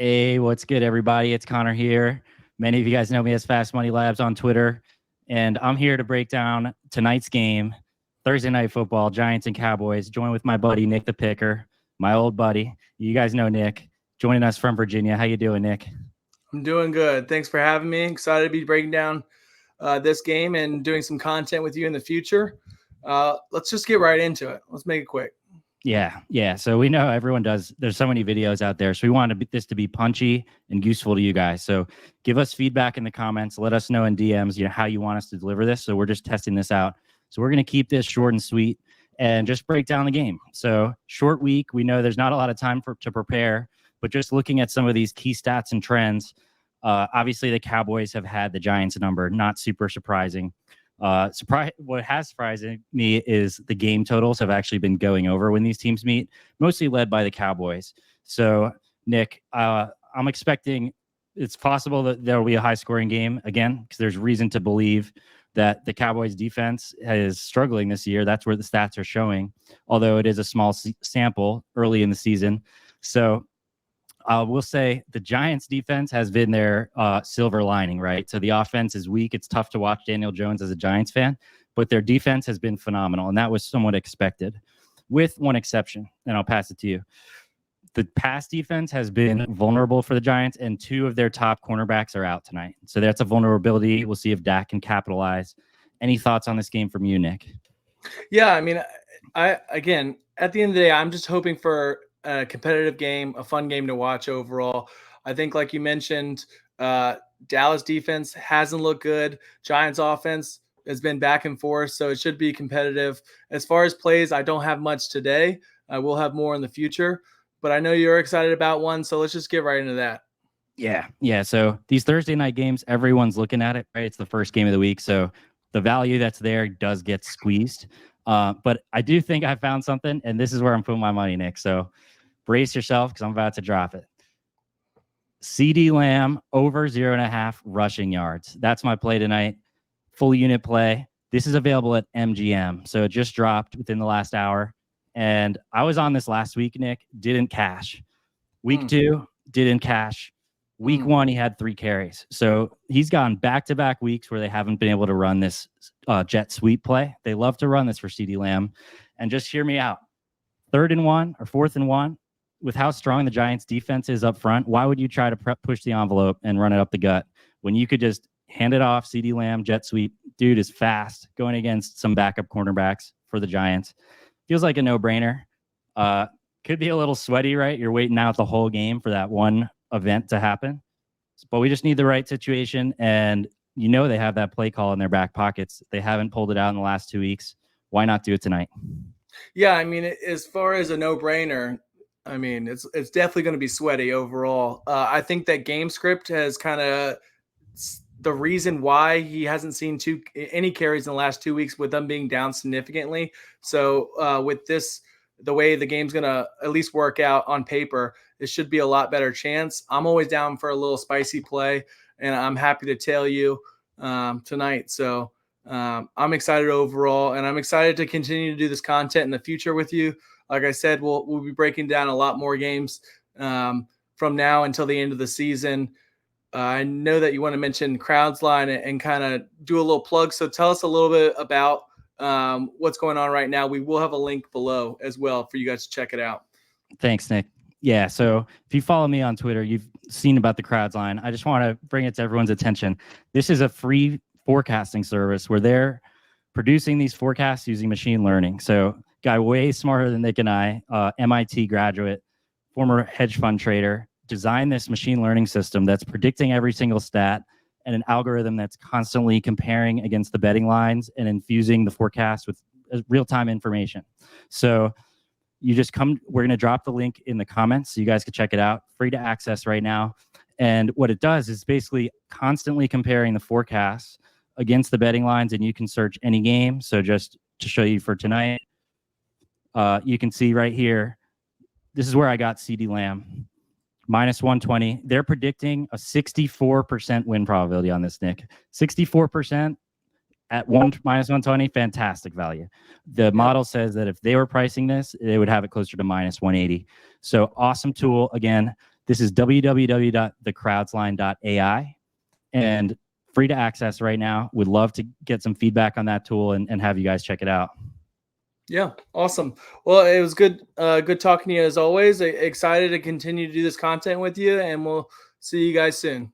Hey, what's good, everybody? It's Connor here. Many of you guys know me as Fast Money Labs on Twitter, and I'm here to break down tonight's game, Thursday Night Football, Giants and Cowboys. Joined with my buddy Nick the Picker, my old buddy. You guys know Nick, joining us from Virginia. How you doing, Nick? I'm doing good. Thanks for having me. Excited to be breaking down this game and doing some content with you in the future. Let's just get right into it. Let's make it quick. Yeah. So we know everyone does. There's so many videos out there. So we wanted this to be punchy and useful to you guys. So give us feedback in the comments. Let us know in DMs, how you want us to deliver this. So we're just testing this out. So we're going to keep this short and sweet and just break down the game. So short week. We know there's not a lot of time to prepare, but just looking at some of these key stats and trends, obviously the Cowboys have had the Giants number, not super surprising. What has surprised me is the game totals have actually been going over when these teams meet, mostly led by the Cowboys. So, Nick, I'm expecting it's possible that there will be a high-scoring game again because there's reason to believe that the Cowboys defense is struggling this year. That's where the stats are showing, although it is a small sample early in the season. So we'll say the Giants defense has been their silver lining, right? So the offense is weak. It's tough to watch Daniel Jones as a Giants fan, but their defense has been phenomenal, and that was somewhat expected, with one exception, and I'll pass it to you. The pass defense has been vulnerable for the Giants, and two of their top cornerbacks are out tonight. So that's a vulnerability. We'll see if Dak can capitalize. Any thoughts on this game from you, Nick? Yeah, I mean, again, at the end of the day, I'm just hoping for a competitive game, a fun game to watch overall. I think, like you mentioned, Dallas defense hasn't looked good. Giants offense has been back and forth, so it should be competitive. As far as plays, I don't have much today. I will have more in the future, but I know you're excited about one, so let's just get right into that. Yeah. So these Thursday night games, everyone's looking at it, right? It's the first game of the week, so the value that's there does get squeezed. But I do think I found something, and this is where I'm putting my money, Nick. So brace yourself because I'm about to drop it. CeeDee Lamb over 0.5 rushing yards. That's my play tonight. Full unit play. This is available at MGM. So it just dropped within the last hour. And I was on this last week, Nick. Didn't cash. Week 2, didn't cash. Week 1, he had 3 carries. So he's gone back-to-back weeks where they haven't been able to run this jet sweep play. They love to run this for CeeDee Lamb. And just hear me out. 3rd and 1 or 4th and 1, with how strong the Giants defense is up front, why would you try to push the envelope and run it up the gut when you could just hand it off? CeeDee Lamb, jet sweep. Dude is fast, going against some backup cornerbacks for the Giants. Feels like a no-brainer. Could be a little sweaty, right? You're waiting out the whole game for that one event to happen. But we just need the right situation, and they have that play call in their back pockets. They haven't pulled it out in the last 2 weeks. Why not do it tonight? Yeah, I mean, as far as a no-brainer, I mean, it's definitely going to be sweaty overall. I think that game script has kind of the reason why he hasn't seen any carries in the last 2 weeks with them being down significantly. So with this, the way the game's going to at least work out on paper, it should be a lot better chance. I'm always down for a little spicy play, and I'm happy to tell you tonight. So I'm excited overall, and I'm excited to continue to do this content in the future with you. Like I said, we'll be breaking down a lot more games from now until the end of the season. I know that you want to mention Crowdsline and kind of do a little plug. So tell us a little bit about what's going on right now. We will have a link below as well for you guys to check it out. Thanks, Nick. Yeah, so if you follow me on Twitter, you've seen about the Crowdsline. I just want to bring it to everyone's attention. This is a free forecasting service where they're producing these forecasts using machine learning. So guy way smarter than Nick and I, MIT graduate, former hedge fund trader, designed this machine learning system that's predicting every single stat and an algorithm that's constantly comparing against the betting lines and infusing the forecast with real-time information. So you just we're going to drop the link in the comments so you guys can check it out. Free to access right now. And what it does is basically constantly comparing the forecasts against the betting lines, and you can search any game. So just to show you for tonight, you can see right here, this is where I got CeeDee Lamb, minus 120. They're predicting a 64% win probability on this, Nick. 64% at minus 120, fantastic value. The model says that if they were pricing this, they would have it closer to minus 180. So awesome tool. Again, This is www.thecrowdsline.ai and free to access right now. Would love to get some feedback on that tool and have you guys check it out. Yeah, awesome. Well, it was good good talking to you as always. Excited to continue to do this content with you, and we'll see you guys soon.